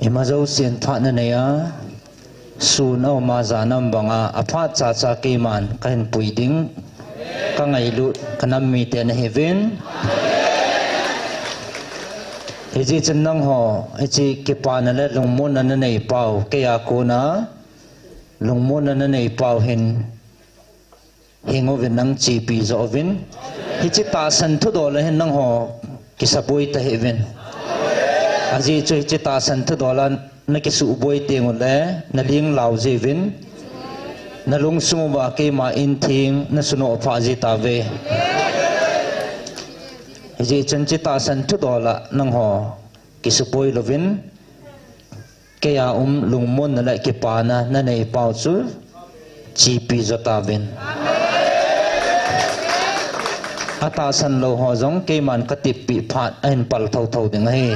Imazo sin phat na neya sun au ma zanam banga aphat cha cha ke man kan puiding ka ngai lu kanam mi te na heaven heji chenang ho heji ke pa na le lungmon na nei pau ke ya ko na lungmon na nei pau hin hingo vin nang chi pi zo vin heji ta san thu do le hin nang ho kisapoi ta heaven aji chu heji ta san thu do lan na ke su boi te ngol le na ling lau je vin na lung su ba ke ma in thing na suno pha ji ta ve heji chen chi ta san thu do la nang ho ki su boi lovin ke ya lung mon na la ke pa na na nei pau chu chi pi zo ta vin ata san lo ho jong ke man ka tip pi phat en pal thau thau ding he